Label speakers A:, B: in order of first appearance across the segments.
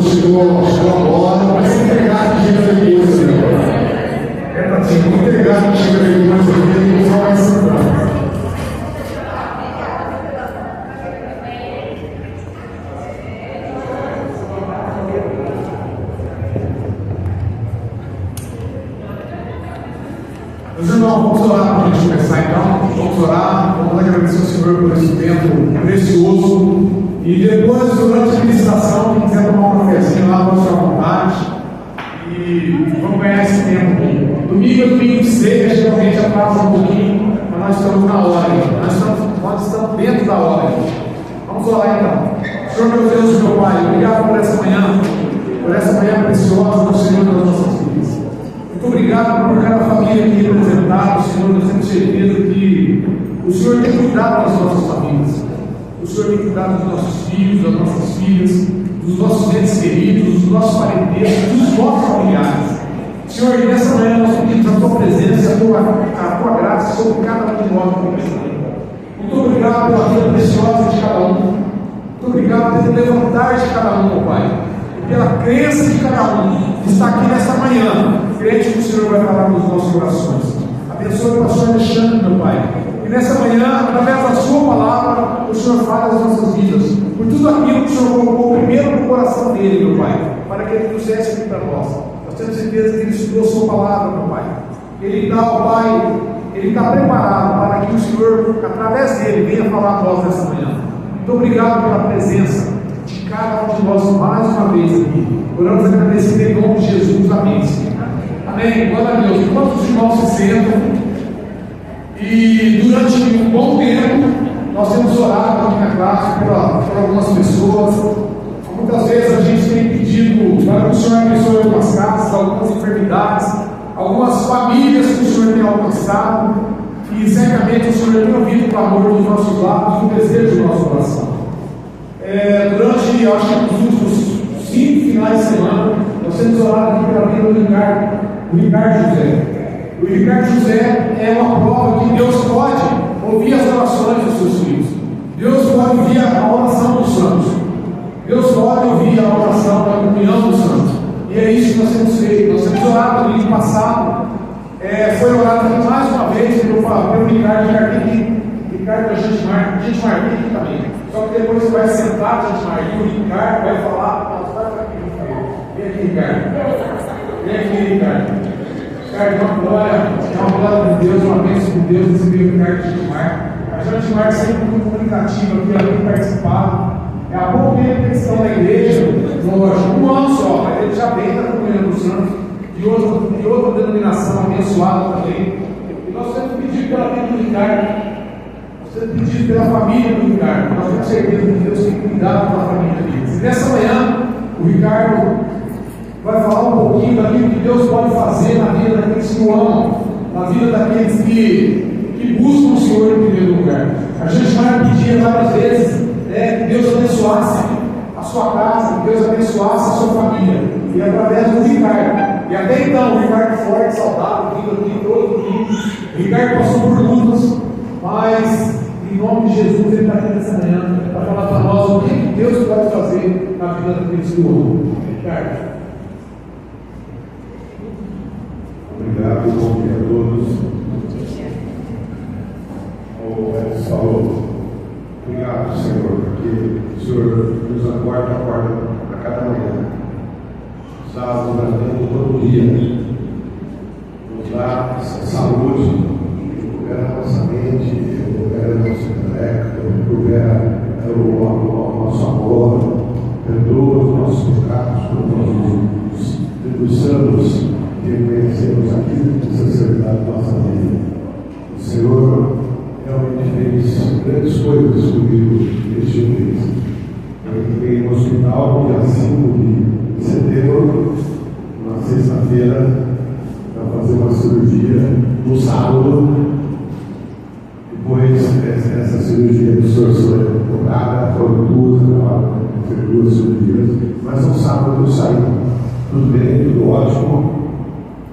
A: chegou agora, vai ser entregado que chega depois, Senhor. É para ti, entregado que chega depois, porque só vai sentar. Meus irmãos, vamos orar para a gente começar então. Vamos orar, vamos agradecer ao Senhor por esse tempo precioso. E depois, durante a ministração, quem quiser tomar um cafezinho lá, pode ficar à vontade. E vamos ganhar esse tempo aqui. Domingo é domingo de ceia, geralmente atrasa um pouquinho, mas nós estamos na hora ainda. Nós estamos dentro da hora ainda. Vamos orar então. Senhor meu Deus e meu Pai, obrigado por essa manhã preciosa do Senhor das nossas vidas. Muito obrigado por cada família aqui representada, Senhor. Nós temos certeza que o Senhor tem cuidado das nossas famílias. O Senhor tem cuidado dos nossos filhos, das nossas filhas, dos nossos entes queridos, dos nossos parentescos, dos nossos familiares. Senhor, e nessa manhã nós pedimos a Tua presença, a Tua graça sobre cada um de nós. Muito obrigado pela vida preciosa de cada um. Muito obrigado pelo levantar de cada um, meu Pai. E pela crença de cada um que está aqui nesta manhã, crente que o Senhor vai falar nos nossos corações. Abençoe o pastor Alexandre, meu Pai. E nessa manhã, através da Sua palavra, o Senhor fala as nossas vidas. Por tudo aquilo que o Senhor colocou primeiro no coração dele, meu Pai, para que ele trouxesse aqui para nós. Nós temos certeza que ele estudou a Sua palavra, meu Pai. Ele está, Pai, ele está preparado para que o Senhor, através dele, venha falar a nós nessa manhã. Muito obrigado pela presença de cada um de nós mais uma vez aqui. Oramos agradecido em nome de Jesus. Amém. Amém. Glória a Deus. Enquanto os irmãos se sentam, e durante um bom tempo, nós temos orado aqui na classe por algumas pessoas. Muitas vezes a gente tem pedido para que o Senhor abençoe algumas casas, algumas enfermidades, algumas famílias que o Senhor tem alcançado. E certamente o Senhor tem ouvido o clamor dos nossos lábios e o desejo do nosso coração. Durante, acho que nos últimos 5 finais de semana, nós temos orado aqui pela vida do Ricardo José. O Ricardo José é uma prova que Deus pode ouvir as orações dos seus filhos. Deus pode ouvir a oração dos santos. Deus pode ouvir a oração da comunhão dos santos. E é isso que nós temos feito. Nós temos orado no domingo passado. Foi orado aqui mais uma vez pelo Ricardo da gente marca aqui também. Só que depois você vai sentar, gente marca, e o Ricardo vai falar. Vem aqui, Ricardo. Vem aqui, Ricardo. Ricardo, é uma glória de Deus, uma bênção de Deus receber o Ricardo de Mar. A gente marca sempre muito comunicativo aqui, ela tem participado. É há pouco tempo que eles estão na igreja, um ano só, mas ele já vem da comunhão dos santos, de outra denominação abençoada também. E nós temos pedido pela vida do Ricardo, nós temos pedido pela família do Ricardo. Nós temos certeza que Deus tem cuidado da família deles. E nessa manhã, o Ricardo vai falar um pouquinho daquilo que Deus pode fazer na vida daqueles que o amam, na vida daqueles que buscam o Senhor em primeiro lugar. A gente vai pedir várias vezes que Deus abençoasse a sua casa, que Deus abençoasse a sua família, e através do Ricardo. E até então, o Ricardo forte, saudável, vindo aqui todo domingo. O Ricardo passou por lutas, mas em nome de Jesus ele está aqui nessa manhã para falar para nós o que Deus pode fazer na vida daqueles que o amam. Ricardo.
B: Obrigado, bom dia a todos. O Edson falou, obrigado, Senhor, porque o Senhor nos acorda a cada manhã. Sábado, nós temos todo dia. Nos dá saúde, recupera a nossa mente, recupera o nosso intelecto, recupera o nosso amor, perdoa os nossos pecados, quando nós nos debruçamos e reconhecemos aquilo que precisa ser dado na nossa vida. O Senhor realmente fez grandes coisas comigo este mês. Eu entrei no hospital dia 5 de setembro, na sexta-feira, para fazer uma cirurgia no sábado. Depois, essa cirurgia de absorção tocada, foram duas cirurgias, mas no sábado eu saí. Tudo bem, tudo ótimo.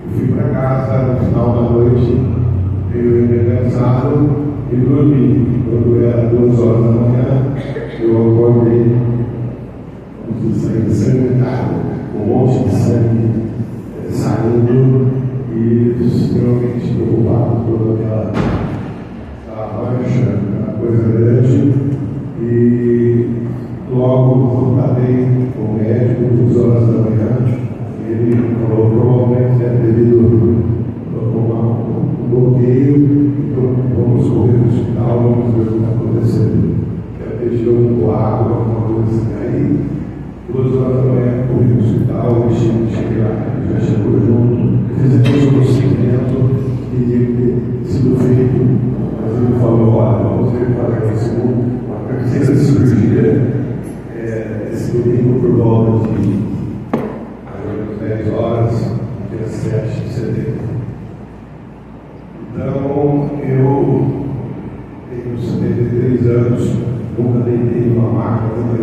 B: Eu fui para casa no final da noite, meio envenenado, e dormi. Quando era 2 horas da manhã, eu acordei, sanguinetado, monte de sangue saindo e extremamente preocupado por aquela mancha, uma coisa grande. E logo contatei com o médico, 2 horas da manhã. Ele falou: provavelmente é devido a um bloqueio, então vamos correr no hospital, vamos ver o que está acontecendo. Pediu um água, alguma coisa assim. Aí, 2 horas da manhã, corri no hospital, o bichinho cheguei lá, já chegou junto, fizemos o procedimento e ter sido feito. Mas ele falou: olha, vamos ver para a terceira cirurgia, esse domingo por volta de 10 horas, dia 7 de setembro. Então, eu tenho 73 anos, nunca deitei numa maca, nunca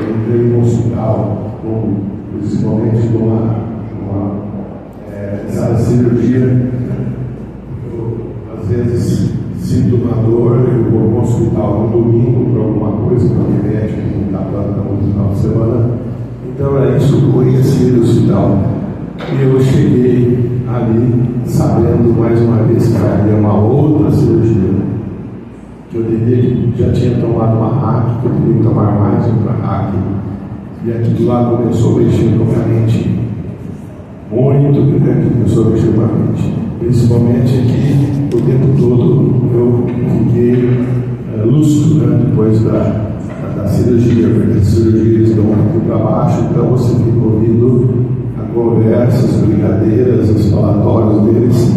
B: entrei em um hospital, principalmente numa sala de cirurgia. Eu, às vezes, sinto uma dor, eu vou ao hospital no domingo para alguma coisa, para o médico que não está plantando no final de semana. Então era isso que eu conhecia do hospital. E eu cheguei ali sabendo mais uma vez que havia uma outra cirurgia, que eu já tinha tomado uma hack, que eu teria que tomar mais outra hack. E aquilo lá começou a mexer com a mente muito grande, começou a mexer com a mente. Principalmente que o tempo todo eu fiquei lúcido, né, depois da cirurgia, porque as cirurgias dão aqui para baixo, então você fica ouvindo a conversa, as brincadeiras, os falatórios deles,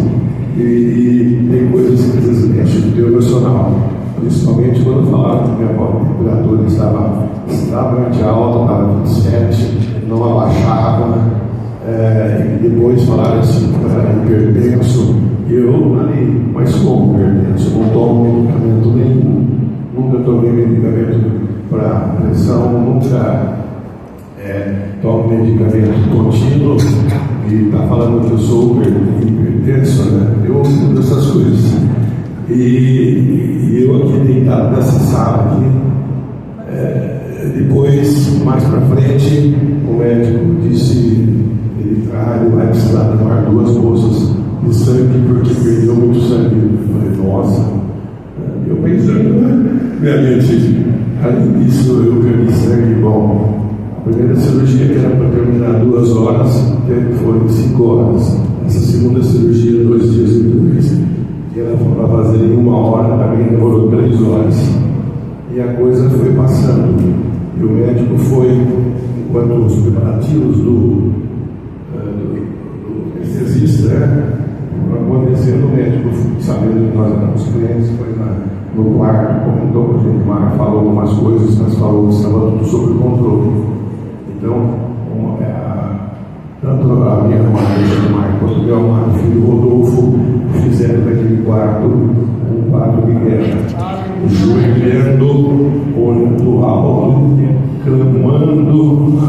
B: e tem coisas que às vezes mexem com o teu emocional, principalmente quando falaram que minha temperatura estava extremamente alta, estava 27, não abaixava, e depois falaram assim que eu era hipertenso. Eu ali, mas como hipertenso? Eu não tomo medicamento nenhum, nunca tomei medicamento para pressão, nunca tomo medicamento contínuo, e está falando que eu sou hipertenso, né? Eu ouço essas coisas. E eu aqui deitado nessa sala aqui, depois, mais para frente, o médico disse: ele vai precisar levar 2 bolsas de sangue porque perdeu muito sangue. Eu falei: nossa, eu pensando, né? Minha mente, além disso, eu perdi sangue. Bom, a primeira cirurgia, que era para terminar 2 horas, foi 5 horas. Essa segunda cirurgia, 2 dias depois, que era para fazer em 1 hora, também demorou 3 horas. E a coisa foi passando. E o médico foi, enquanto os preparativos do anestesista, acontecendo, o médico, sabendo que nós éramos clientes, foi no quarto, comentou com a gente, falou algumas coisas, mas falou que estava tudo sob controle. Então, tanto a minha mãe, quanto o meu amado filho Rodolfo, fizeram daquele quarto um quarto de guerra, joelhando, olhando alto, clamando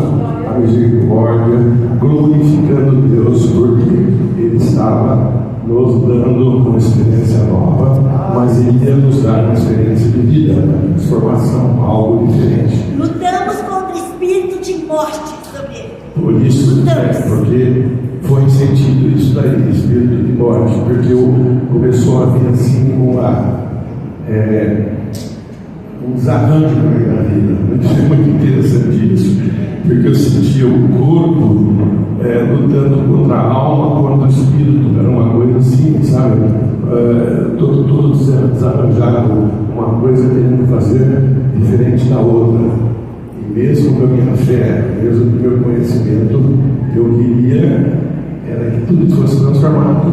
B: a misericórdia, glorificando Deus, porque Ele estava nos dando uma experiência nova, mas Ele ia nos dar uma experiência de vida, transformação, algo diferente.
C: Lutamos contra o espírito de morte sobre ele.
B: Por isso, porque foi sentido isso daí, espírito de morte, porque começou a vir assim um desarranjo na minha vida. É muito interessante isso, porque eu sentia o corpo lutando contra a alma, contra o espírito, era uma coisa assim, sabe? Todo desarranjado, uma coisa querendo fazer diferente da outra. E mesmo com a minha fé, mesmo com o meu conhecimento, eu queria era que tudo fosse transformado,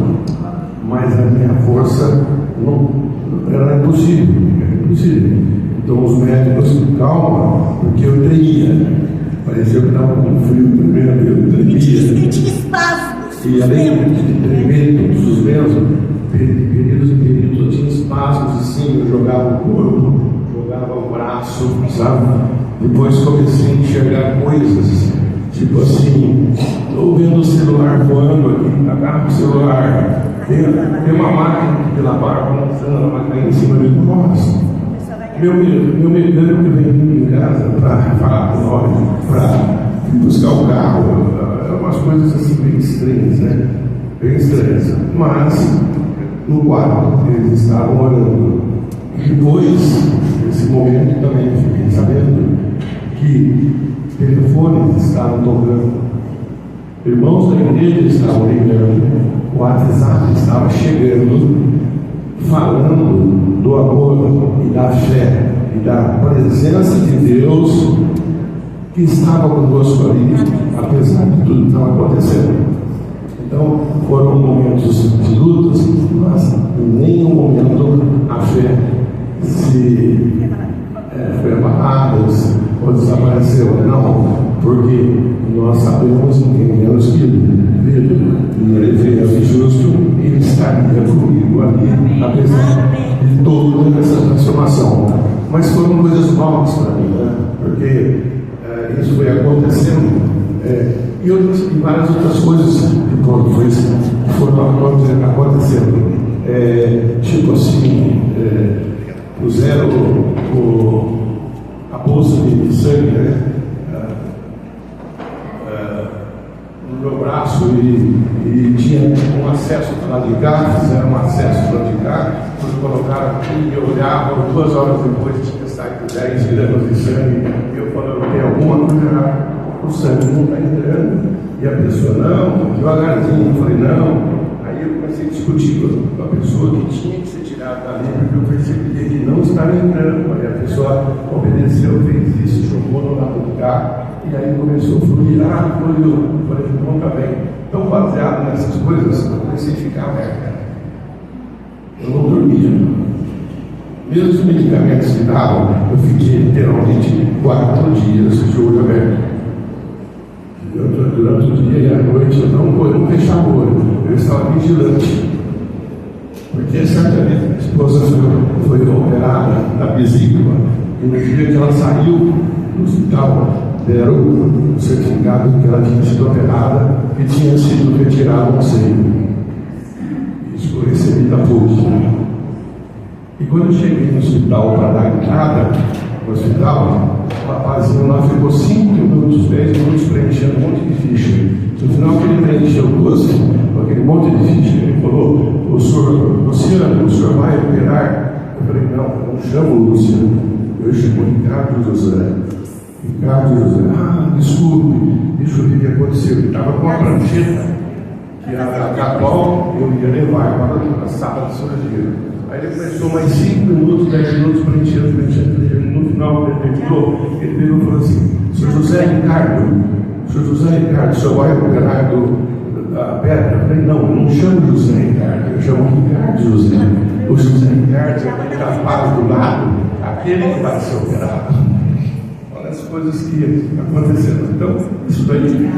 B: mas a minha força não era impossível. Então os médicos, calma, porque eu tremia. Parecia que estava com frio tremendo, eu tremia.
C: Tinha espasmos.
B: E além de tremer, suspenso, períodos eu tinha espasmos assim, eu jogava o corpo, jogava o braço, sabe? Depois comecei a enxergar coisas, tipo assim, estou vendo o celular voando aqui, agarro o celular, tem uma máquina de lavar, uma máquina em cima de nós. Meu mecânico vem em casa para falar com nós, para buscar o carro, umas coisas assim bem estranhas, né? Bem estranhas. Mas, no quarto, eles estavam orando. E depois, nesse momento, também fiquei sabendo que telefones estavam tocando. Irmãos da igreja estavam ligando. O WhatsApp estava chegando, falando do amor e da fé e da presença de Deus que estava conosco ali, apesar de tudo que estava acontecendo. Então, foram momentos de lutas, mas em nenhum momento a fé se foi abalada ou desapareceu. Não, porque nós sabemos, ninguém menos que Pedro, e ele fez justo, ele estaria comigo ali, apesar de toda essa transformação. Mas foram coisas novas para mim, né? Porque isso foi acontecendo. E várias outras coisas que foram acontecendo. Tipo assim, puseram a bolsa de sangue, né? No meu braço e tinha um acesso para lá de cá, fizeram um acesso para lá de cá, colocaram aqui e eu olhava, 2 horas depois tinha saído 10 gramas de sangue, e eu falando, tem alguma coisa errada, o sangue não está entrando, e a pessoa, não, devagarzinho, eu falei, não. Aí eu comecei a discutir com a pessoa que tinha que ser tirada dali, porque eu percebi que não estava entrando, aí a pessoa obedeceu, fez isso, jogou no lado do carro, e aí começou a fluir, fluiu. Eu falei, não, está bem. Então, baseado nessas coisas, eu comecei a ficar alerta. Eu não dormia. Mesmo os medicamentos que davam, eu fiquei literalmente 4 dias de olho aberto. Durante o dia e a noite eu não fechava o olho, eu estava vigilante. Porque certa vez minha esposa foi operada da vesícula, e no dia que ela saiu do hospital, deram o certificado que ela tinha sido operada e tinha sido retirado um seio. Isso foi recebido há pouco. E quando eu cheguei no hospital para dar entrada no hospital, o rapazinho lá ficou 5 minutos, 10 minutos preenchendo um monte de ficha. No final que ele preencheu 12, com aquele monte de ficha, ele falou, o senhor Luciano, o senhor vai operar? Eu falei, não, eu não chamo o Luciano, eu chamo Ricardo José. Ricardo José, desculpe, deixa eu ver o que aconteceu. Ele estava com uma prancheta que a qual eu ia levar para a sala de cirurgia. Aí ele começou mais 5 minutos, 10 minutos preenchendo. No final ele terminou, ele pegou e falou assim, Sr. José Ricardo, o senhor vai operar da pedra? Eu falei, não, eu não chamo José Ricardo, eu chamo Ricardo José. O José Ricardo é aquele rapaz do lado, aquele que vai ser operado. Olha as coisas que aconteceram. Então, isso daí,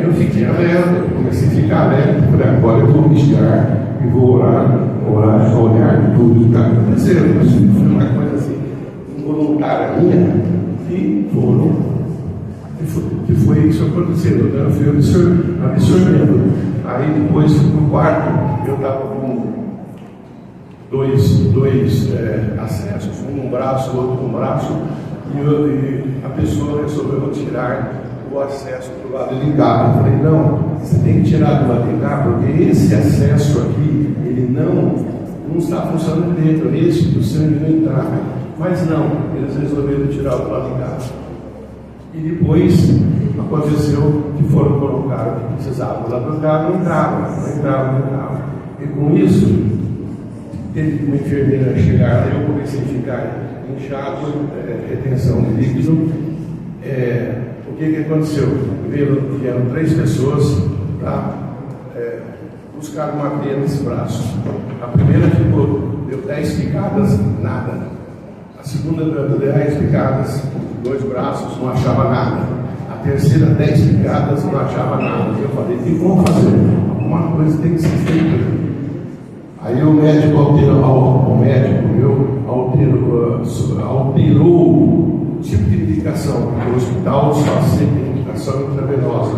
B: eu fiquei alerta, comecei a ficar alerta, falei, agora eu vou vigiar e vou orar, olhar tudo que está acontecendo. Isso foi uma coisa assim, involuntária minha, que foi isso acontecendo. Eu fui absorvendo. Aí depois no quarto, eu estava com dois acessos, um no braço, outro no braço, e a pessoa resolveu tirar o acesso do lado de cá. Eu falei, não, você tem que tirar do lado de cá, porque esse acesso aqui, ele não está funcionando dentro, esse do sangue não entrava. Mas não, eles resolveram tirar do lado de cá. E depois aconteceu que foram colocar o que precisava lá do cá, não entrava. E com isso, teve uma enfermeira chegar, eu comecei a ficar inchado, retenção de líquido. O que aconteceu? Vieram 3 pessoas para buscar uma veia nesse braço. A primeira deu 10 picadas, nada. A segunda deu 10 picadas, 2 braços, não achava nada. A terceira, 10 picadas, não achava nada. Eu falei, o que vamos fazer? Alguma coisa tem que ser feita. Aí o médico alterou o tipo de medicação, porque o hospital só aceita medicação intravenosa.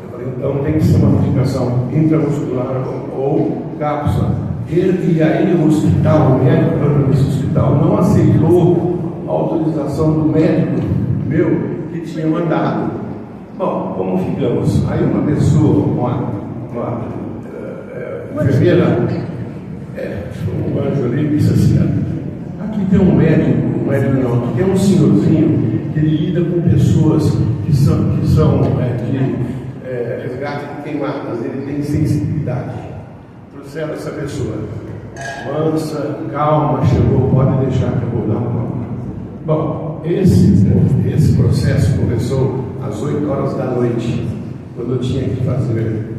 B: Eu falei, então tem que ser uma medicação intramuscular ou cápsula. E aí o hospital, o médico desse hospital não aceitou a autorização do médico meu que tinha mandado. Bom, como ficamos? Aí uma pessoa, uma enfermeira, um anjo ali, disse assim: aqui tem um médico não, aqui tem um senhorzinho que ele lida com pessoas que são de resgate de queimadas, ele tem sensibilidade. Trouxeram essa pessoa, mansa, calma, chegou, pode deixar que eu vou dar uma. Bom, esse processo começou às 8 horas da noite, quando eu tinha que fazer,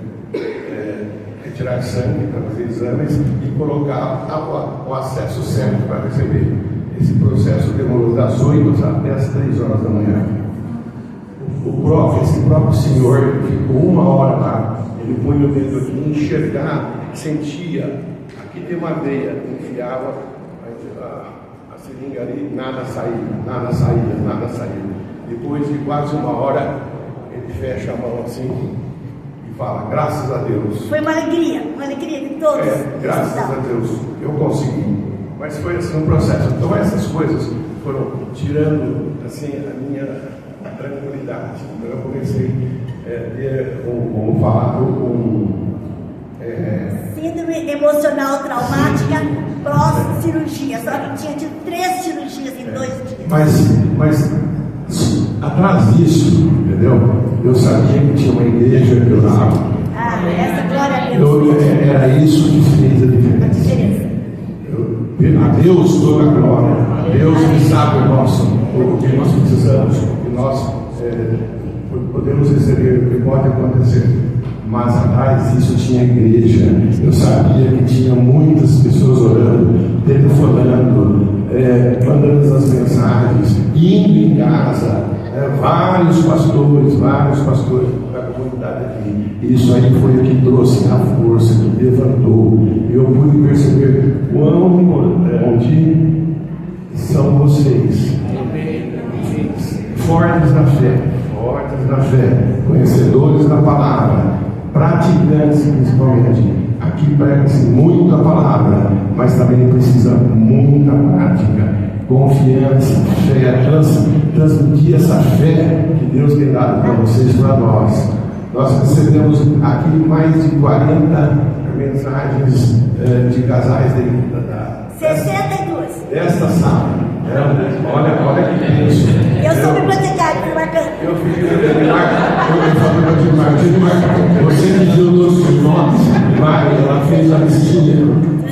B: retirar sangue para fazer exames e colocar o acesso certo para receber. Esse processo demorou das 8 até as 3 horas da manhã. Esse próprio senhor ficou 1 hora lá, ele punha o dedo aqui, enxergar, sentia, aqui tem uma veia, enfiava a seringa ali, nada saía. Depois de quase 1 hora, ele fecha a mão assim e fala: graças a Deus.
C: Foi uma alegria de todos.
B: Graças a Deus, eu consegui. Mas foi assim um processo. Então essas coisas foram tirando assim a minha tranquilidade. Então eu comecei a ter, como falado,
C: síndrome emocional traumática pós-cirurgia. Só que tinha tido 3 cirurgias em 2 dias.
B: Mas atrás disso, entendeu? Eu sabia que tinha uma igreja que eu orava.
C: Essa glória a Deus.
B: Era isso que fez a diferença. A Deus toda a glória. A Deus que sabe o que nós precisamos, o que nós podemos receber, o que pode acontecer. Mas atrás disso tinha igreja. Eu sabia que tinha muitas pessoas orando, telefonando, mandando as mensagens, indo em casa, vários pastores da comunidade aqui. Isso aí foi o que trouxe a força, que levantou. Eu pude perceber quão importante são vocês, fortes na fé, conhecedores da palavra, praticantes principalmente. Aqui prega-se muito a palavra, mas também precisa muita prática, confiança, fé, transmitir essa fé que Deus tem dado para vocês, para nós. Nós recebemos aqui mais de 40 mensagens de casais
C: 62
B: desta sala. Olha que isso.
C: Eu sou bibliotecária, fui marcando.
B: Eu falei para você que viu os nomes, ela fez a listinha,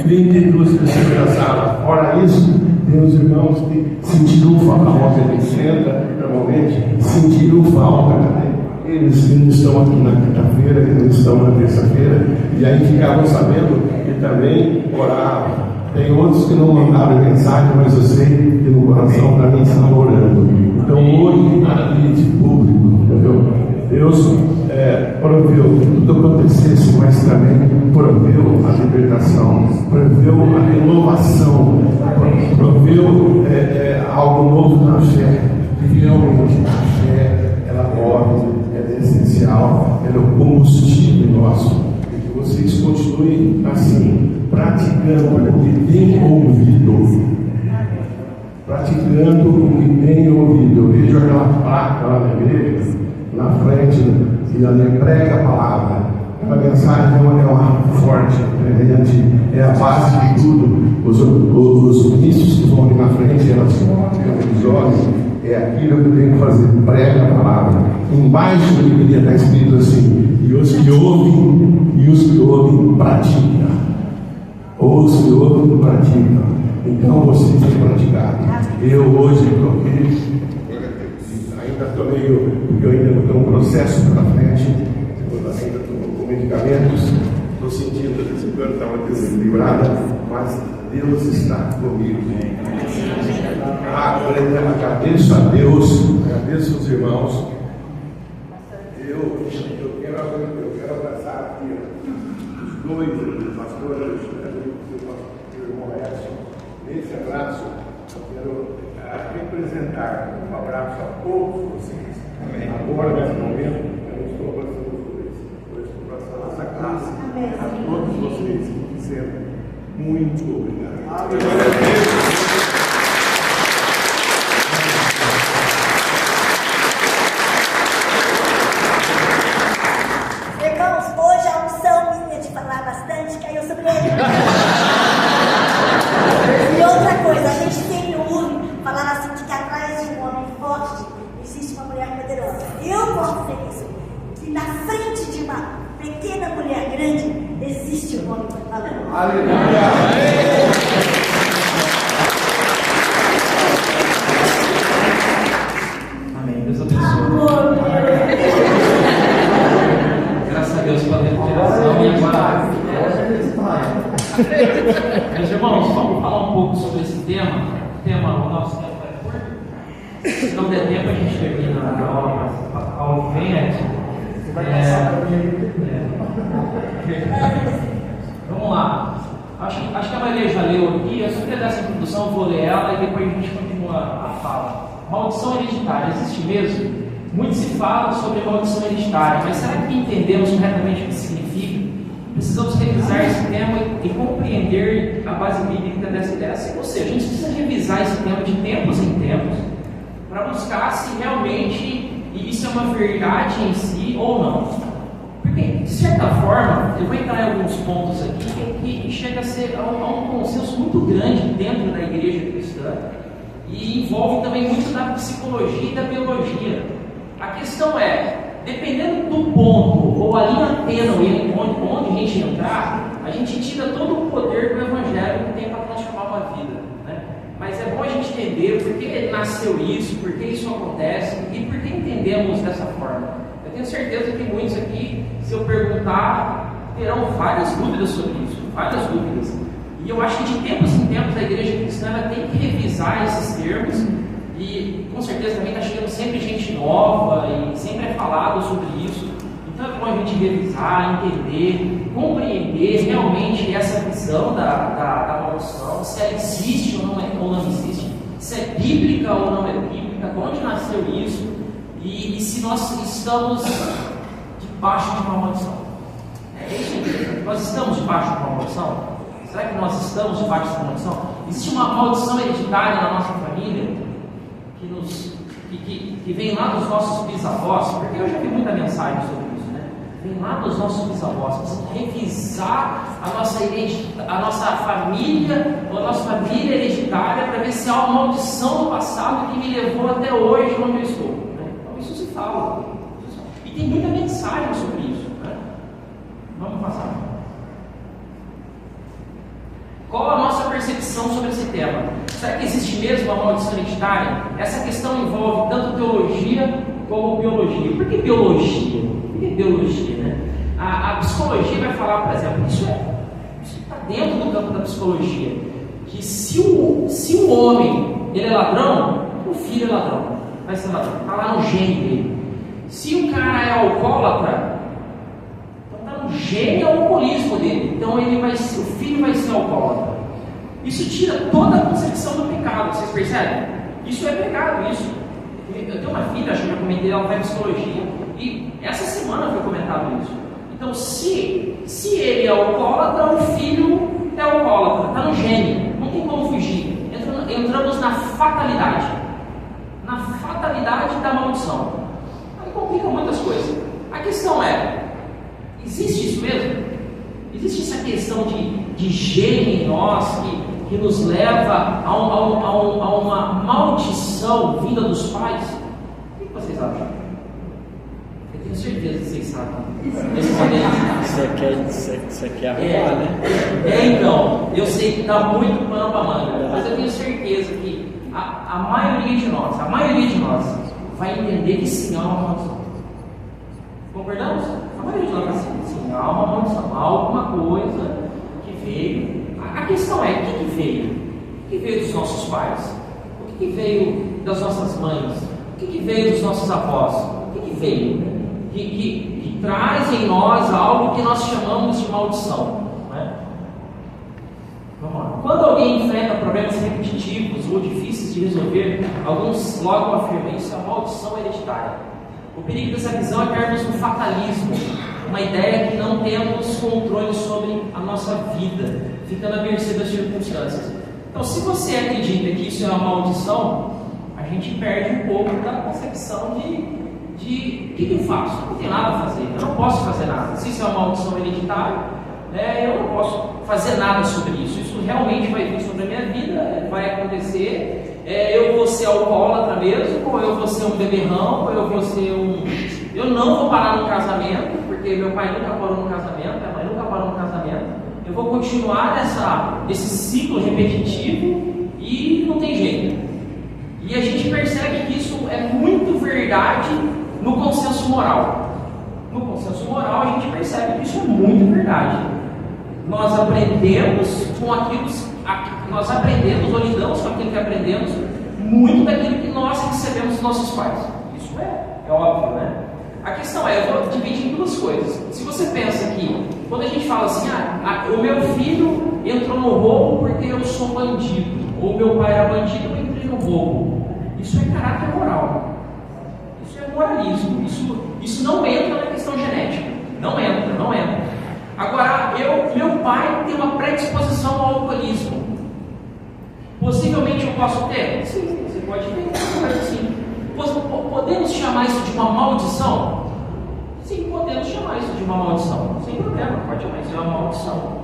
B: 32 pessoas da sala. Fora isso, tem os irmãos que sentiram falta, eles sentam normalmente, sentiram falta. Eles não estão aqui na quinta-feira, eles não estão na terça-feira, e aí ficavam sabendo que também oravam. Tem outros que não mandaram mensagem, mas eu sei que no coração também estão orando. Então hoje, de público, entendeu? Deus proveu que tudo acontecesse, mas também proveu a libertação, proveu a renovação, proveu algo novo na fé. E realmente a fé, ela move, ela é essencial, ela é o combustível nosso. E que vocês continuem assim, praticando o que tem ouvido. Praticando o que tem ouvido. Eu vejo aquela placa lá na igreja, na frente, e ali prega a palavra. A mensagem não é uma forte, é a base de tudo. Os ministros que vão ali na frente, elas olham os olhos, é aquilo que eu tenho que fazer, prega a palavra. Embaixo deveria estar escrito assim: e os que ouvem, praticam. Ou os que ouvem, praticam. Então vocês têm praticado. Eu hoje ainda estou meio, porque eu ainda estou um processo pela frente, eu ainda estou com medicamentos, estou sentindo que esse plano está uma desequilibrada, mas Deus está comigo. Agradeço a Deus, agradeço aos irmãos. Eu quero abraçar aqui os dois pastores, o irmão Edson. Nesse abraço, eu quero representar um abraço a todos vocês. Amém. Agora, nesse momento, eu não estou abraçando os dois, eu estou abraçando essa classe. Amém. A todos vocês que quiseram. Muito obrigado. Amém.
C: Deus, que na frente de uma pequena mulher grande existe um homem falando.
A: Aleluia!
D: Amém. Deus abençoe.
C: Amor,
D: Graças a Deus pela refrigeração e agora. Meus irmãos, vamos falar um pouco sobre esse tema. O nosso tempo é curto. Se não der tempo, a gente termina a aula que vem, Vamos lá. Acho que a Maria já leu aqui. Eu só queria dar essa introdução, vou ler ela e depois a gente continua a fala. Maldição hereditária, existe mesmo? Muito se fala sobre maldição hereditária, mas será que entendemos corretamente o que significa? Precisamos revisar esse tema e compreender a base bíblica dessa ideia. Ou seja, a gente precisa revisar esse tema de tempos em tempos para buscar se realmente isso é uma verdade em si ou não. Porque, de certa forma, eu vou entrar em alguns pontos aqui que chega a ser a um consenso muito grande dentro da igreja cristã e envolve também muito da psicologia e da biologia. A questão é, dependendo do ponto ou a linha tênue onde a gente entrar, a gente tira todo o poder do Evangelho que tem para transformar uma vida, né? Mas é bom a gente entender por que nasceu isso, por que isso acontece e por que entendemos dessa forma. Eu tenho certeza que muitos aqui, se eu perguntar, terão várias dúvidas sobre isso, várias dúvidas. E eu acho que de tempos em tempos a igreja cristã tem que revisar esses termos e com certeza também está chegando sempre gente nova e sempre é falado sobre isso. Então é bom a gente revisar, entender, compreender realmente essa visão da maldição, se ela existe ou não existe, se é bíblica ou não é bíblica, de onde nasceu isso e se nós estamos debaixo de uma maldição. É isso? Nós estamos debaixo de uma maldição? Será que nós estamos debaixo de uma maldição? Existe uma maldição hereditária na nossa família que vem lá dos nossos bisavós, porque eu já vi muita mensagem sobre isso, né? Vem lá dos nossos bisavós, precisamos revisar a nossa família, a nossa família hereditária, para ver se há uma maldição no passado que me levou até hoje onde eu estou, né? Então isso se fala, e tem muita mensagem sobre isso, né? Vamos passar. Qual a nossa percepção sobre esse tema? Será que existe mesmo uma maldição hereditária? Essa questão envolve tanto teologia como biologia. Por que biologia? Por que biologia, né? A psicologia vai falar, por exemplo, isso está dentro do campo da psicologia, que se o homem ele é ladrão, o filho é ladrão, vai ser ladrão, está lá no gene dele. Se o cara é alcoólatra, o gene é o alcoolismo dele, então o filho vai ser alcoólatra. Isso tira toda a concepção do pecado, vocês percebem? Isso é pecado, isso. Eu tenho uma filha, acho que eu já comentei, ela vai em psicologia, e essa semana foi comentado isso. Então, se ele é alcoólatra, o filho é alcoólatra, está no gene, não tem como fugir. Entramos na fatalidade da maldição. Aí complica muitas coisas. A questão é, existe isso mesmo? Existe essa questão de gene em nós que nos leva a uma maldição vinda dos pais? O que vocês acham? Eu tenho certeza que vocês sabem.
E: Você quer arrumar, né?
D: Então, eu sei que dá muito pano para manga, mas eu tenho certeza que a maioria de nós vai entender que sim, há uma maldição. Concordamos? A maioria de nós vai dizer, sim, há uma maldição, há alguma coisa que veio. A questão é, o que veio? O que veio dos nossos pais? O que veio das nossas mães? O que veio dos nossos avós? O que veio? Que traz em nós algo que nós chamamos de maldição, né? Vamos lá. Quando alguém enfrenta problemas repetitivos ou difíceis de resolver, alguns logo afirmam isso é uma maldição hereditária. O perigo dessa visão é cairmos no fatalismo, uma ideia que não temos controle sobre a nossa vida, ficando à mercê das circunstâncias. Então, se você acredita que isso é uma maldição, a gente perde um pouco da concepção de o que eu faço? Não tem nada a fazer, eu não posso fazer nada. Se isso é uma maldição hereditária, eu não posso fazer nada sobre isso. Isso realmente vai vir sobre a minha vida, vai acontecer. Eu vou ser alcoólatra mesmo, ou eu vou ser um beberrão, ou eu vou ser Eu não vou parar no casamento, porque meu pai nunca parou no casamento, minha mãe nunca parou no casamento. Eu vou continuar nesse ciclo repetitivo e não tem jeito. E a gente percebe que isso é muito verdade no consenso moral. No consenso moral, a gente percebe que isso é muito verdade. Nós aprendemos com aquilo, nós aprendemos ou lidamos com aquilo que aprendemos, muito daquilo que nós recebemos dos nossos pais. Isso é óbvio, né? A questão é, eu vou dividir em duas coisas. Se você pensa que, quando a gente fala assim, o meu filho entrou no roubo porque eu sou bandido, ou meu pai era bandido, eu entrei no roubo. Isso é caráter moral. Isso é moralismo. Isso não entra na questão genética. Não entra. Agora, meu pai tem uma predisposição ao alcoolismo. Possivelmente eu posso ter? Sim, você pode ter. Sim. Podemos chamar isso de uma maldição? Sim, podemos chamar isso de uma maldição. Sem problema, pode chamar isso de uma maldição.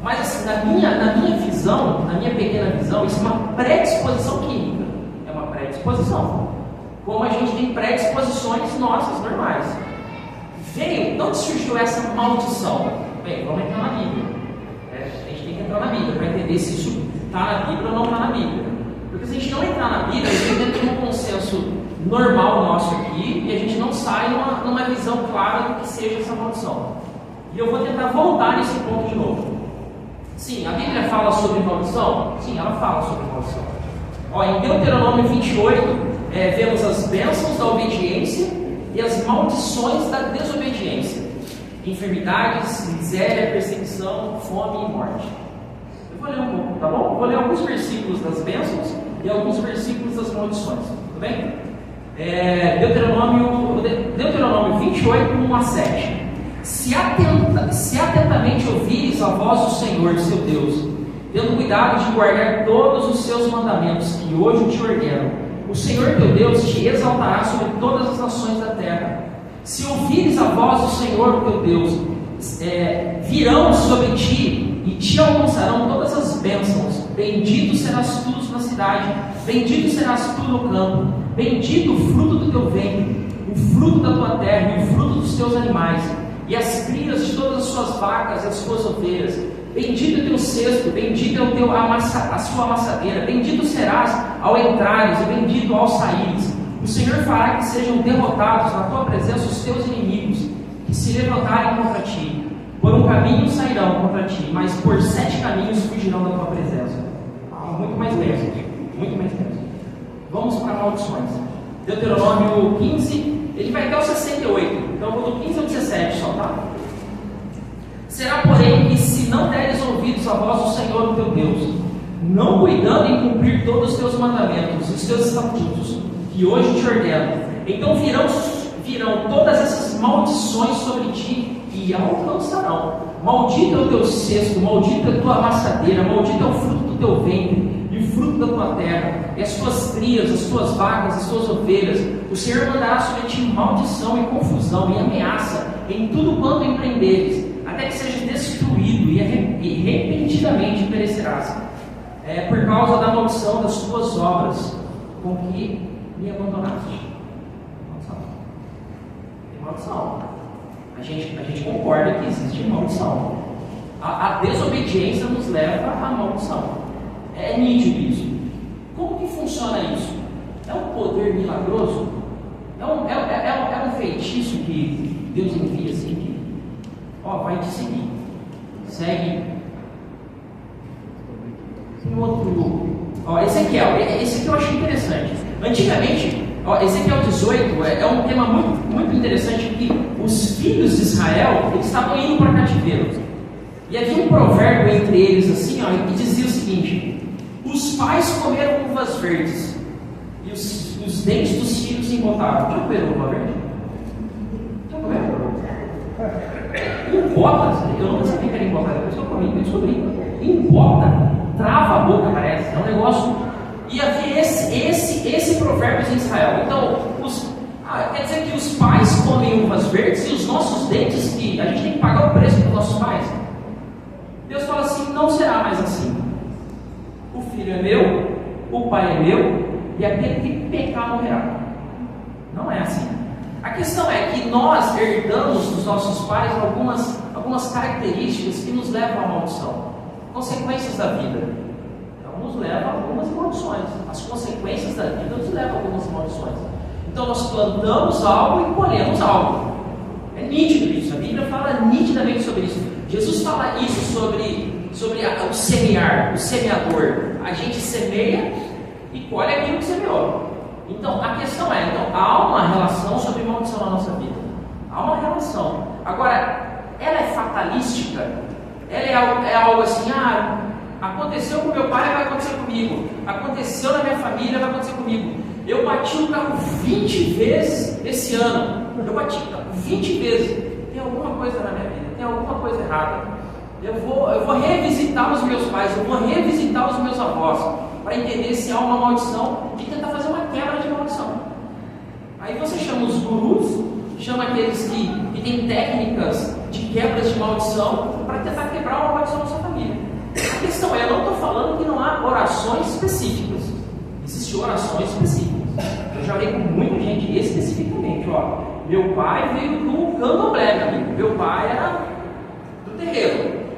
D: Mas assim, na minha visão, na minha pequena visão, isso é uma predisposição química. É uma predisposição. Como a gente tem predisposições nossas, normais. De onde surgiu essa maldição? Bem, vamos entrar na Bíblia. A gente tem que entrar na Bíblia para entender se isso está na Bíblia ou não está na Bíblia. Porque se a gente não entrar na Bíblia, a gente entra num consenso normal nosso aqui e a gente não sai numa visão clara do que seja essa maldição. E eu vou tentar voltar nesse ponto de novo. Sim, a Bíblia fala sobre maldição? Sim, ela fala sobre maldição. Em Deuteronômio 28, vemos as bênçãos da obediência e as maldições da desobediência: enfermidades, miséria, perseguição, fome e morte. Eu vou ler um pouco, tá bom? Vou ler alguns versículos das bênçãos e alguns versículos das maldições, tudo bem? Deuteronômio 28, 1 a 7. Se atentamente ouvires a voz do Senhor, seu Deus, tendo cuidado de guardar todos os seus mandamentos que hoje te ordeno, o Senhor teu Deus te exaltará sobre todas as nações da terra. Se ouvires a voz do Senhor teu Deus, virão sobre ti e te alcançarão todas as bênçãos. Bendito serás tu na cidade, bendito serás tu no campo, bendito o fruto do teu ventre, o fruto da tua terra e o fruto dos teus animais, e as crias de todas as suas vacas e as suas ovelhas. Bendito é o teu cesto, bendito é a sua amassadeira, bendito serás ao entrares e bendito ao saíres. O Senhor fará que sejam derrotados na tua presença os teus inimigos, que se levantarem contra ti. Por um caminho sairão contra ti, mas por 7 caminhos fugirão da tua presença. Muito mais bênçãos, muito mais bênçãos. Vamos para maldições. Deuteronômio 15, ele vai até o 68, então eu vou do 15 ao 17 só, tá? Será, porém, que se não deres ouvidos à voz do Senhor teu Deus, não cuidando em cumprir todos os teus mandamentos e os teus estatutos, que hoje te ordeno, então virão todas essas maldições sobre ti e alcançarão. Maldito é o teu cesto, maldita é a tua amassadeira, maldito é o fruto do teu ventre e o fruto da tua terra, e as tuas crias, as tuas vacas, as tuas ovelhas. O Senhor mandará sobre ti maldição e confusão e ameaça em tudo quanto empreenderes, até que seja destruído e repentinamente perecerás, por causa da maldição das tuas obras, com que me abandonaste. Tem maldição. A gente concorda que existe maldição. A desobediência nos leva à maldição. É nítido isso. Como que funciona isso? É um poder milagroso? É um feitiço que Deus envia assim que vai te seguir. Segue. Um outro. Ezequiel. Esse aqui eu achei interessante. Antigamente, Ezequiel 18 é um tema muito, muito interessante, que os filhos de Israel, eles estavam indo para cativeiro. E havia um provérbio entre eles assim, que dizia o seguinte: os pais comeram uvas verdes e os dentes dos filhos embotaram. Já comeram uva verde? Já comeram? Embota, eu não sabia que era embota, depois que eu comi, eu descobri. Embota, trava a boca, parece, é um negócio. E havia esse provérbio em Israel. Então, quer dizer que os pais comem uvas verdes e os nossos dentes, que a gente tem que pagar o preço dos nossos pais. Deus fala assim: não será mais assim. O filho é meu, o pai é meu, e aquele que pecar morrerá. Não é assim. A questão é que nós herdamos dos nossos pais algumas características que nos levam à maldição. Consequências da vida. Então nos levam a algumas maldições. As consequências da vida nos levam a algumas maldições. Então nós plantamos algo e colhemos algo. É nítido isso. A Bíblia fala nitidamente sobre isso. Jesus fala isso sobre o semear, o semeador. A gente semeia e colhe aquilo que semeou. Então a questão é, há uma relação sobre maldição na nossa vida. Há uma relação. Agora, ela é fatalística? Ela é algo assim, aconteceu com meu pai, vai acontecer comigo. Aconteceu na minha família, vai acontecer comigo. Eu bati o carro 20 vezes esse ano. Eu bati o carro 20 vezes. Tem alguma coisa na minha vida, tem alguma coisa errada. Eu vou revisitar os meus pais, eu vou revisitar os meus avós, para entender se há uma maldição e tentar fazer uma quebra de maldição. Aí você chama os gurus, chama aqueles que têm técnicas de quebras de maldição para tentar quebrar uma maldição na sua família. A questão é, eu não estou falando que não há orações específicas. Existem orações específicas. Eu já orei com muita gente especificamente. Meu pai veio do candomblé, meu amigo. Meu pai era do terreiro.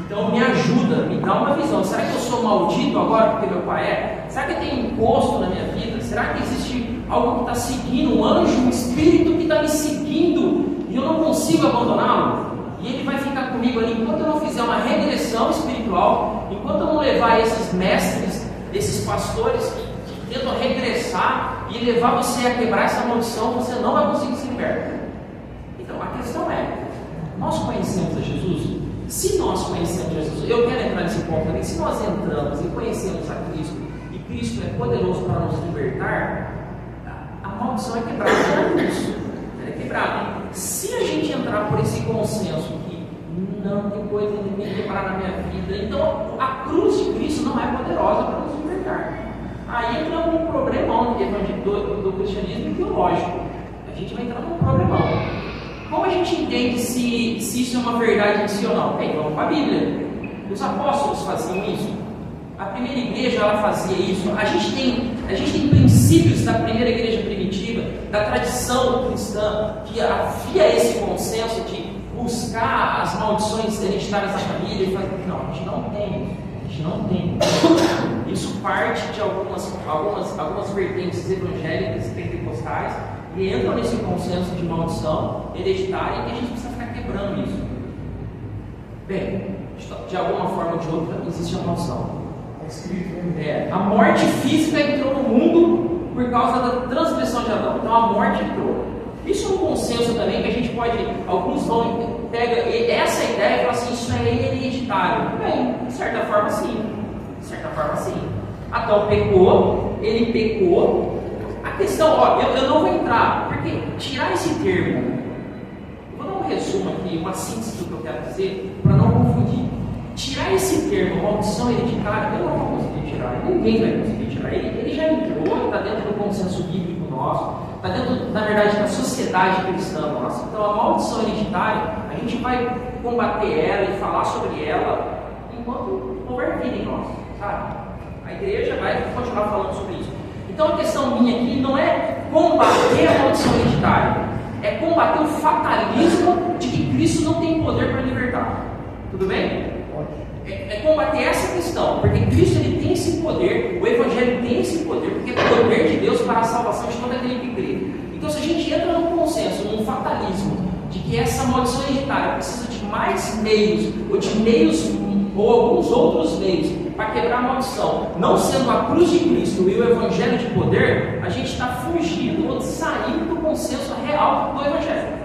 D: Então me ajuda, me dá uma visão. Será que eu sou maldito agora porque meu pai é? Será que tem imposto na minha vida? Será que existe algo que está seguindo, um anjo, um espírito que está me seguindo e eu não consigo abandoná-lo? E ele vai ficar comigo ali enquanto eu não fizer uma regressão espiritual, enquanto eu não levar esses mestres, esses pastores que tentam regressar e levar você a quebrar essa maldição, você não vai conseguir se libertar. Então a questão é, nós conhecemos a Jesus? Se nós conhecemos Jesus, eu quero entrar nesse ponto também, se nós entramos e conhecemos a Cristo, e Cristo é poderoso para nos libertar, a maldição é quebrada na cruz. Ela é quebrada. Se a gente entrar por esse consenso que não tem coisa nem quebrar na minha vida, então a cruz de Cristo não é poderosa para nos libertar. Aí entra um problemão do cristianismo teológico. A gente vai entrar num problemão. Como a gente entende se isso é uma verdade em si ou não? Bem, vamos para a Bíblia. Os apóstolos faziam isso. A primeira igreja ela fazia isso. A gente tem princípios da primeira igreja primitiva, da tradição cristã, que havia esse consenso de buscar as maldições hereditárias da família e fazer. Não, a gente não tem. A gente não tem. Isso parte de algumas vertentes evangélicas e pentecostais e entram nesse consenso de maldição hereditária e que a gente precisa ficar quebrando isso. Bem, de alguma forma ou de outra existe a maldição. A morte física entrou no mundo por causa da transgressão de Adão. Então a morte entrou. Isso é um consenso também que a gente pode, alguns pega essa ideia e fala assim, isso é hereditário. Bem, de certa forma sim. De certa forma sim. Adão pecou, ele pecou. A questão, eu não vou entrar, porque tirar esse termo, eu vou dar um resumo aqui, uma síntese do que eu quero dizer, para não confundir. Tirar esse termo, maldição hereditária, eu não vou conseguir tirar, ninguém vai conseguir tirar. Ele já entrou, está dentro do consenso bíblico nosso, está dentro, na verdade, da sociedade cristã nossa. Então a maldição hereditária, a gente vai combater ela e falar sobre ela enquanto houver vida em nós, sabe? A igreja vai continuar falando sobre isso. Então a questão minha aqui não é combater a maldição hereditária, é combater o fatalismo de que Cristo não tem poder para libertar. Tudo bem? É combater essa questão, porque Cristo ele tem esse poder, o Evangelho tem esse poder, porque é o poder de Deus para a salvação de todo aquele que crê. Então se a gente entra num consenso, num fatalismo, de que essa maldição hereditária precisa de mais meios, ou de meios, ou alguns outros meios, para quebrar a maldição, não sendo a cruz de Cristo e o Evangelho de poder, a gente está fugindo ou saindo do consenso real do Evangelho.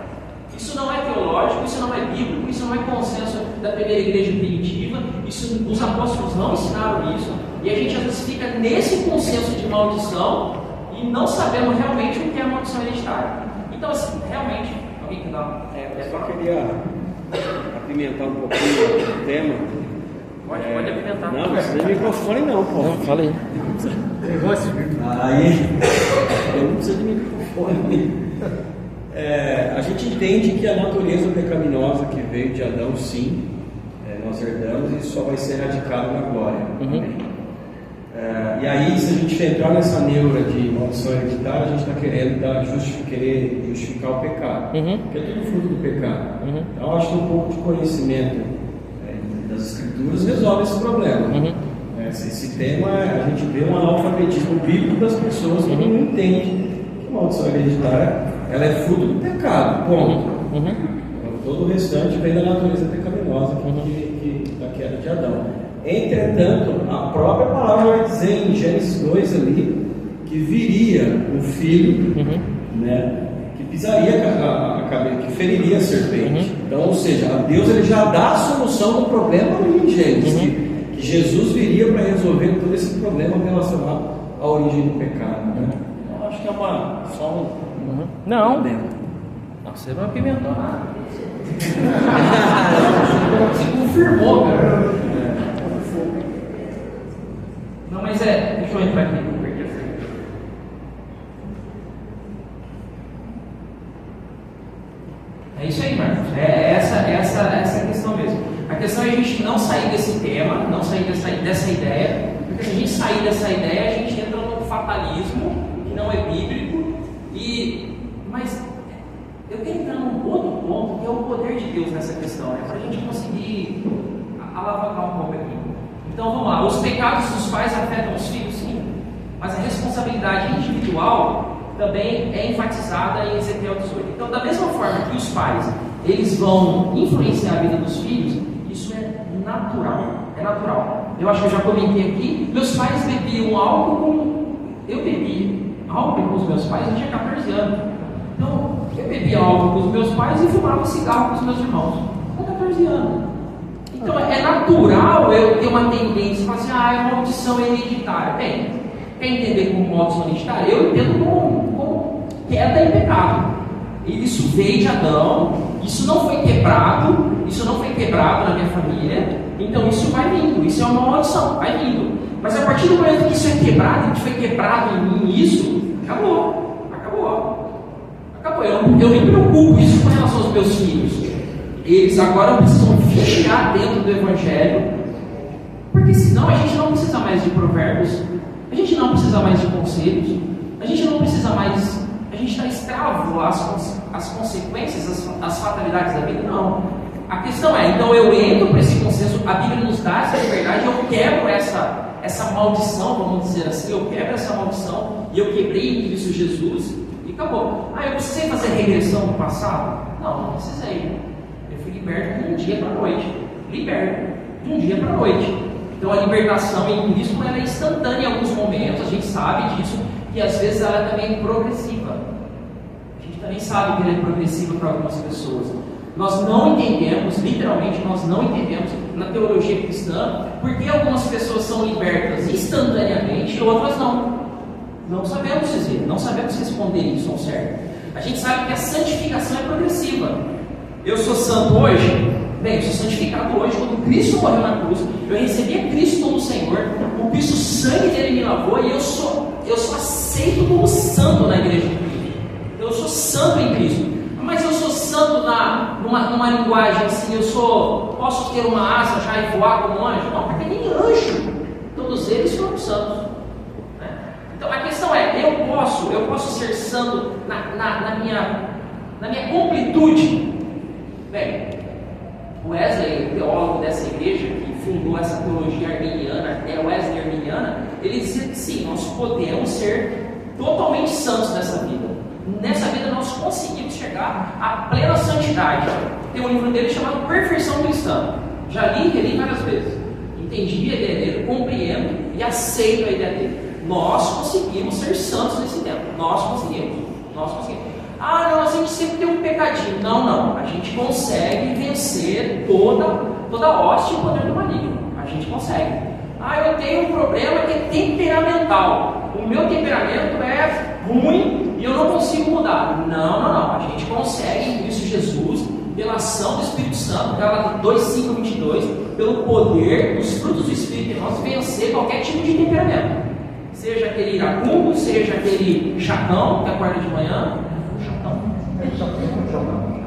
D: Isso não é teológico, isso não é bíblico, isso não é consenso da primeira igreja primitiva, os apóstolos não ensinaram isso, e a gente às vezes fica nesse consenso de maldição e não sabemos realmente o que é a maldição hereditária. Então, assim, realmente, alguém que dá.
E: Eu só queria apimentar um pouquinho o tema.
D: Pode apimentar.
E: Não precisa de microfone, não, pô.
D: Fala aí.
E: Aí, eu não preciso de microfone. A gente entende que a natureza pecaminosa que veio de Adão, sim, nós herdamos e só vai ser erradicado na glória.
D: Uhum.
E: E aí, se a gente entrar nessa neura de maldição hereditária, a gente está querendo querer justificar o pecado, porque é tudo fruto do pecado. Então, eu acho que um pouco de conhecimento das Escrituras resolve esse problema. Esse tema, a gente vê um analfabetismo bíblico das pessoas que não entendem que a maldição hereditária ela é fruto do pecado, ponto. Todo o restante vem da natureza pecaminosa da queda de Adão. Entretanto, a própria palavra vai dizer em Gênesis 2 ali que viria um filho, né, que pisaria a cabeça, que feriria a serpente. Então, ou seja, Deus ele já dá a solução do problema ali em Gênesis, que Jesus viria para resolver todo esse problema relacionado à origem do pecado. Né?
D: Eu acho que é só um. Não. Você não apimentou nada. Você confirmou, cara. Não, mas deixa eu entrar aqui. É isso aí, Marcos. Essa a questão mesmo. A questão é a gente não sair desse tema, não sair dessa ideia, porque se a gente sair dessa ideia, a gente entra no fatalismo, que não é bíblico, mas eu quero entrar num outro ponto, que é o poder de Deus nessa questão, para a gente conseguir alavancar um pouco aqui. Então vamos lá, os pecados dos pais afetam os filhos, sim, mas a responsabilidade individual também é enfatizada em Ezequiel 18. Então, da mesma forma que os pais eles vão influenciar a vida dos filhos, isso é natural. Eu acho que eu já comentei aqui, meus pais bebiam álcool, eu bebi álcool com os meus pais, eu tinha 14 anos. Então, eu bebia álcool com os meus pais e fumava cigarro com os meus irmãos, com 14 anos. Então, é natural eu ter uma tendência, falar assim, é maldição hereditária. Bem, quer entender como maldição hereditária? Eu entendo como queda e pecado. Isso veio de Adão, isso não foi quebrado na minha família, então isso vai vindo, isso é uma maldição, vai vindo. Mas a partir do momento que isso é quebrado, que foi quebrado em mim, isso, acabou. Eu me preocupo isso com relação aos meus filhos. Eles agora precisam ficar dentro do Evangelho, porque senão a gente não precisa mais de provérbios, a gente não precisa mais de conselhos, a gente não precisa mais, a gente está escravo às consequências, às fatalidades da vida. Não. A questão é, então eu entro para esse consenso, a Bíblia nos dá essa liberdade, eu quebro essa maldição, vamos dizer assim, eu quebro essa maldição e eu quebrei em Cristo Jesus e acabou. Eu precisei fazer regressão no passado? Não precisei. Eu fui liberto de um dia para a noite. De um dia para a noite. Então a libertação em Cristo ela é instantânea em alguns momentos, a gente sabe disso, que às vezes ela é também progressiva. A gente também sabe que ela é progressiva para algumas pessoas. Nós não entendemos, literalmente nós não entendemos na teologia cristã, porque algumas pessoas são libertas instantaneamente e outras não. Não sabemos dizer, não sabemos responder isso ao certo. A gente sabe que a santificação é progressiva. Eu sou santo hoje? Bem, eu sou santificado hoje. Quando Cristo morreu na cruz, eu recebi a Cristo como Senhor, o Cristo, o sangue dele me lavou e eu sou aceito como santo na igreja de Cristo. Eu sou santo em Cristo. Mas eu sou santo numa linguagem assim, posso ter uma asa já e voar como um anjo? Não, porque nem anjo, todos eles foram santos. Né? Então a questão é, eu posso ser santo na minha completude. Bem, o Wesley, o teólogo dessa igreja, que fundou essa teologia arminiana, Wesley arminiana, ele dizia que sim, nós podemos ser totalmente santos nessa vida. Nessa vida nós conseguimos chegar à plena santidade. Tem um livro dele chamado Perfeição Cristã. Já li e reli várias vezes. Entendi a ideia dele, compreendo e aceito a ideia dele. Nós conseguimos ser santos nesse tempo. Nós conseguimos. Não, a gente sempre tem um pecadinho. Não. A gente consegue vencer toda a hoste e o poder do maligno. A gente consegue. Eu tenho um problema que é temperamental. O meu temperamento é ruim e eu não consigo mudar. Não. A gente consegue em Cristo Jesus, pela ação do Espírito Santo, Gálatas 2:5-22, pelo poder dos frutos do Espírito em nós, vencer qualquer tipo de temperamento. Seja aquele iracundo, seja aquele chatão que acorda de manhã.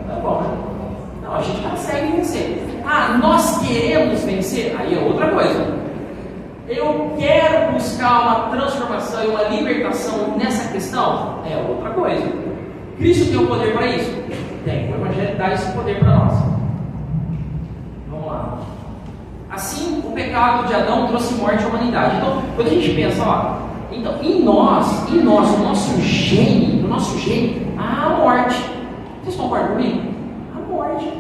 D: Tá bom, né? Não, a gente consegue vencer. Nós queremos vencer? Aí é outra coisa. Eu quero buscar uma transformação e uma libertação nessa questão? É outra coisa. Cristo tem o poder para isso? Tem. O Evangelho dá esse poder para nós. Vamos lá. Assim, o pecado de Adão trouxe morte à humanidade. Então, quando a gente pensa, ó, então, em nós, no nosso gene, há a morte. Vocês concordam comigo? A morte.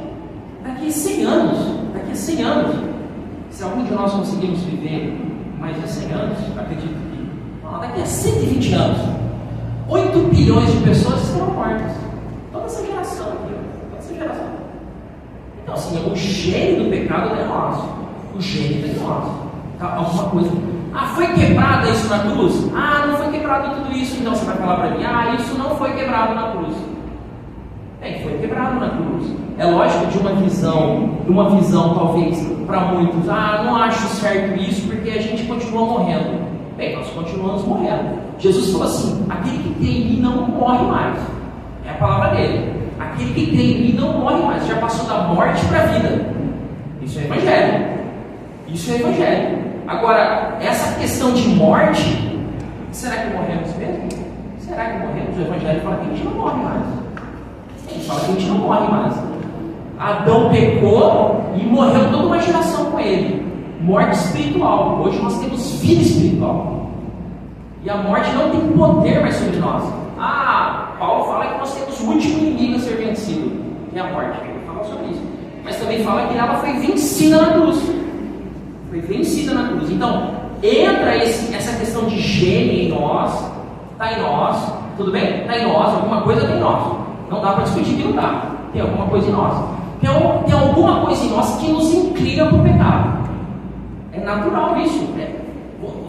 D: Daqui a 100 anos, se algum de nós conseguirmos viver mais de 100 anos, acredito que, daqui a 120 anos, 8 bilhões de pessoas estarão mortas. Toda essa geração aqui, toda essa geração. Então, assim, o gene do pecado é nosso. O gene é nosso. Tá? Alguma coisa. Foi quebrada isso na cruz? Não foi quebrado tudo isso. Então você vai falar para mim, isso não foi quebrado na cruz. Foi quebrado na cruz. É lógico, de uma visão talvez para muitos, não acho certo isso porque a gente continua morrendo. Nós continuamos morrendo. Jesus falou assim: aquele que crê em mim não morre mais. É a palavra dele. Aquele que crê em mim não morre mais. Já passou da morte para a vida. Isso é evangelho. Agora, essa questão de morte, será que morremos mesmo? Será que morremos? O evangelho fala que a gente não morre mais. Ele fala que a gente não morre mais. Adão pecou e morreu toda uma geração com ele. Morte espiritual. Hoje nós temos vida espiritual. E a morte não tem poder mais sobre nós. Paulo fala que nós temos o último inimigo a ser vencido, que é a morte. Ele fala sobre isso. Mas também fala que ela foi vencida na cruz. Então, entra essa questão de gene em nós. Está em nós. Tudo bem? Está em nós. Alguma coisa tem em nós. Não dá para discutir que não dá. Tem alguma coisa em nós. Tem alguma coisa em nós que nos inclina para o pecado. É natural isso.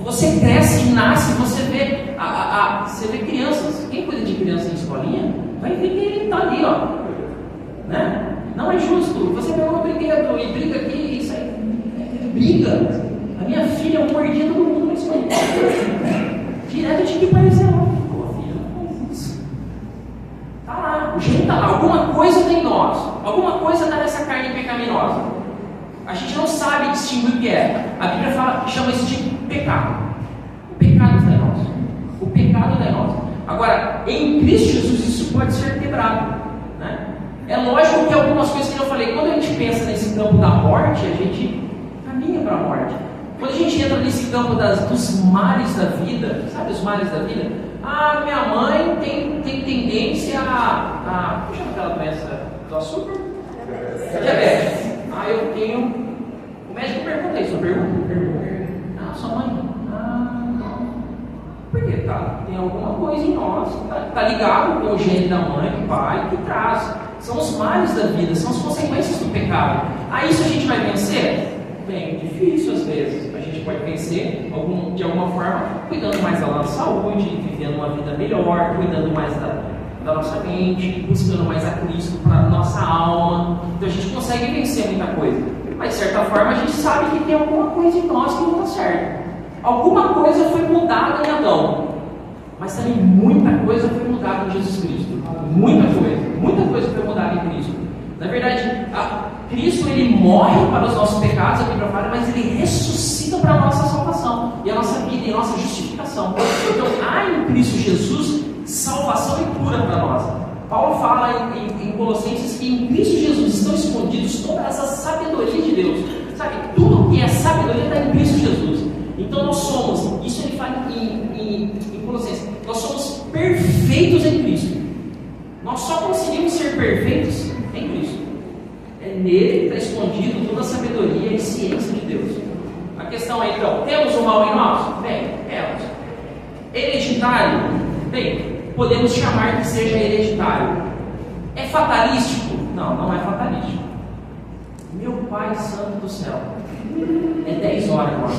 D: Você cresce, nasce, você vê crianças. Quem cuida de criança em escolinha vai ver que ele está ali, ó. Né? Não é justo. Você pegou um brinquedo e briga aqui, isso aí. Briga. A minha filha mordia todo mundo na escolinha. Direto eu tinha que parecer lá. Filha, não faz isso. Tá lá, o jeito tá lá. Alguma coisa tem em nós. Alguma coisa está nessa carne pecaminosa. A gente não sabe distinguir o que é. A Bíblia chama isso de pecado. O pecado está em nós. O pecado está em nós. Agora, em Cristo Jesus, isso pode ser quebrado. Né? É lógico que algumas coisas que eu falei, quando a gente pensa nesse campo da morte, a gente caminha para a morte. Quando a gente entra nesse campo dos males da vida, sabe os males da vida? Minha mãe tem tendência a como chama aquela doença do açúcar? Diabetes. Eu tenho. O médico pergunta isso, pergunta. Sua mãe? Não. Por quê? Tem alguma coisa em nós, tá ligado com o gene da mãe, do pai, que traz. São os males da vida, são as consequências do pecado. Isso a gente vai vencer? Bem, difícil às vezes. A gente pode vencer de alguma forma, cuidando mais da nossa saúde, vivendo uma vida melhor, cuidando mais da nossa mente, buscando mais a Cristo para a nossa alma. Então a gente consegue vencer muita coisa. Mas de certa forma a gente sabe que tem alguma coisa em nós que não está certo. Alguma coisa foi mudada em Adão. Mas também muita coisa foi mudada em Jesus Cristo. Muita coisa foi mudada em Cristo. Na verdade, Cristo ele morre para os nossos pecados, a Bíblia fala, mas ele ressuscita para a nossa salvação e a nossa vida e a nossa justificação. Então há em Cristo Jesus salvação e cura para nós. Paulo fala em Colossenses que em Cristo Jesus estão escondidos toda essa sabedoria de Deus. Sabe, tudo que é sabedoria está em Cristo Jesus. Então nós somos, isso ele fala em Colossenses, nós somos perfeitos em Cristo. Nós só conseguimos ser perfeitos em Cristo. É nele que está escondido toda a sabedoria e ciência de Deus. A questão é então, temos o mal em nós? Bem, temos. Hereditário? Bem, podemos chamar que seja hereditário. É fatalístico? Não, não é fatalístico. Meu Pai Santo do Céu, é 10 horas agora.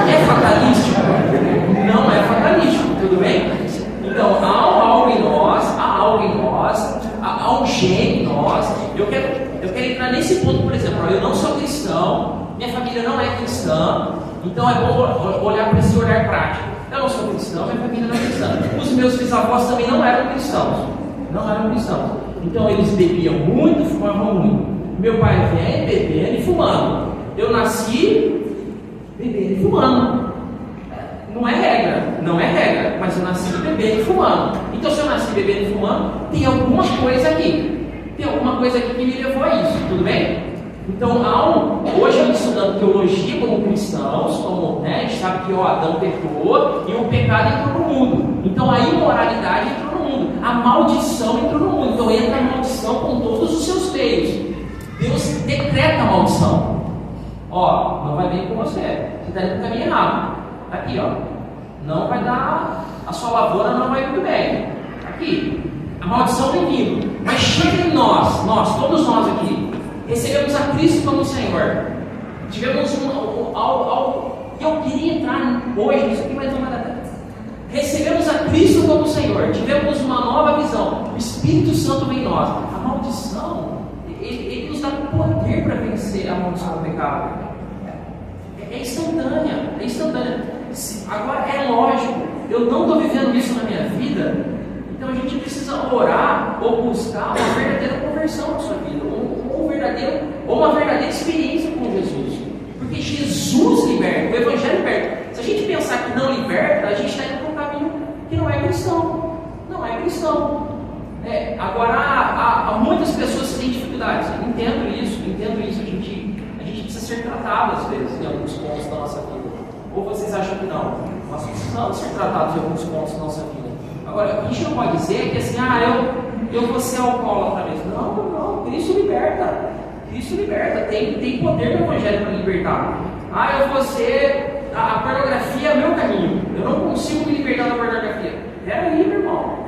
D: É fatalístico? Não é fatalístico, tudo bem? Então, há algo em nós, há um gene em nós. Eu quero entrar nesse ponto, por exemplo. Eu não sou cristão, minha família não é cristã, então é bom olhar para esse olhar prático. Eu não sou cristão, minha família não é cristã. Os meus bisavós também não eram cristãos. Então eles bebiam muito, fumavam muito. Meu pai vem bebendo e fumando. Eu nasci bebendo e fumando. Não é regra, mas eu nasci bebendo e fumando. Então, se eu nasci bebendo e fumando, tem alguma coisa aqui. Tem alguma coisa aqui que me levou a isso, tudo bem? Então, hoje eu estou estudando teologia como cristãos, como, né, a gente sabe que Adão pecou e o pecado entrou no mundo. Então, a imoralidade entrou no mundo, a maldição entrou no mundo. Então, entra a maldição com todos os seus meios. Deus decreta a maldição. Não vai bem com você, você está indo no caminho errado. Aqui, não vai dar, a sua lavoura não vai muito bem. Aqui, a maldição vem vindo. Mas chega em nós, todos nós aqui, recebemos a Cristo como Senhor. Tivemos e eu queria entrar hoje nisso aqui, mas não vai dar tempo. Recebemos a Cristo como Senhor, tivemos uma nova visão. O Espírito Santo vem em nós. A maldição, ele nos dá poder para vencer a maldição do pecado. É instantânea. Agora é lógico, eu não estou vivendo isso na minha vida, então a gente precisa orar ou buscar uma verdadeira conversão na sua vida, uma verdadeira experiência com Jesus. Porque Jesus liberta, o Evangelho liberta. Se a gente pensar que não liberta, a gente está indo para um caminho que não é cristão. Não é cristão. Agora, há muitas pessoas que têm dificuldades. Eu entendo isso. A gente precisa ser tratado, às vezes, em alguns pontos da nossa vida. Ou vocês acham que não? Nós precisamos ser tratados em alguns pontos da nossa vida. Agora, a gente não pode dizer que assim, eu vou ser alcoólatra mesmo. Não, Cristo liberta. Tem poder no Evangelho para libertar. Eu vou ser, a pornografia é meu caminho. Eu não consigo me libertar da pornografia. Peraí, meu irmão,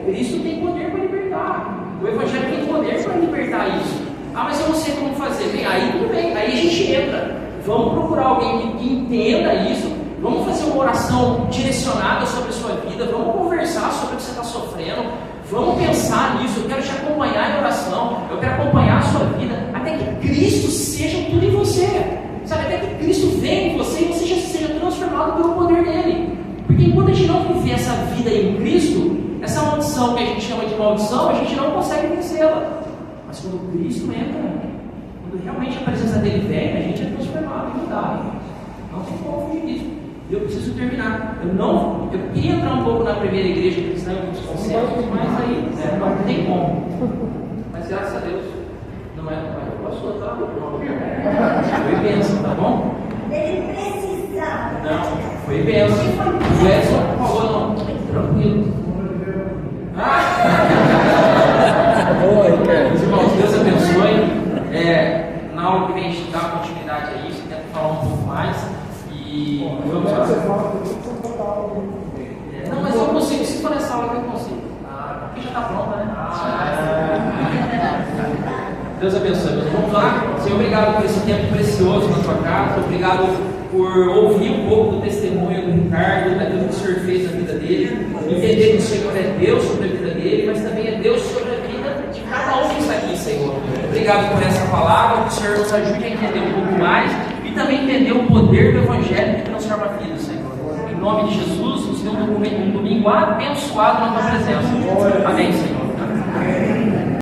D: Cristo tem poder para libertar. O Evangelho tem poder para libertar isso. Mas eu não sei como fazer. Bem, aí tudo bem, aí a gente entra. Vamos procurar alguém que entenda isso. Vamos fazer uma oração direcionada sobre a sua vida. Vamos conversar sobre o que você está sofrendo. Vamos pensar nisso. Eu quero te acompanhar em oração. Eu quero acompanhar a sua vida. Até que Cristo seja tudo em você. Sabe, até que Cristo venha em você e você já seja transformado pelo poder dele. Porque enquanto a gente não viver essa vida em Cristo, essa maldição que a gente chama de maldição, a gente não consegue vencê-la. Mas quando Cristo entra, quando realmente a presença dele vem, a gente é transformado e mudado. Não tem como fugir disso. Eu preciso terminar. Eu queria entrar um pouco na primeira igreja cristã, em alguns conceitos, mas aí não tem como. Mas graças a Deus, não é. Eu posso botar foi bênção, tá bom?
C: Ele precisava.
D: Não, foi bênção. O Edson falou, não, tranquilo. Irmãos, Deus abençoe. Na aula que vem a gente dá continuidade a isso, tenta falar um pouco mais. E vamos lá. Não, mas eu consigo, se for nessa aula que eu consigo. Aqui já está pronta, né? Deus abençoe. Vamos lá. Senhor, obrigado por esse tempo precioso na tua casa. Obrigado por ouvir um pouco do testemunho do Ricardo, daquilo que o Senhor fez na vida dele. Entender que o Senhor é Deus sobre a vida dele, mas também é Deus sobre a vida de cada um que está aqui, Senhor. Obrigado por essa palavra. Que o Senhor nos ajude a entender um pouco mais e também entender o poder do Evangelho que transforma a vida, Senhor. Em nome de Jesus, nos dê um domingo abençoado na tua presença. Amém, Senhor.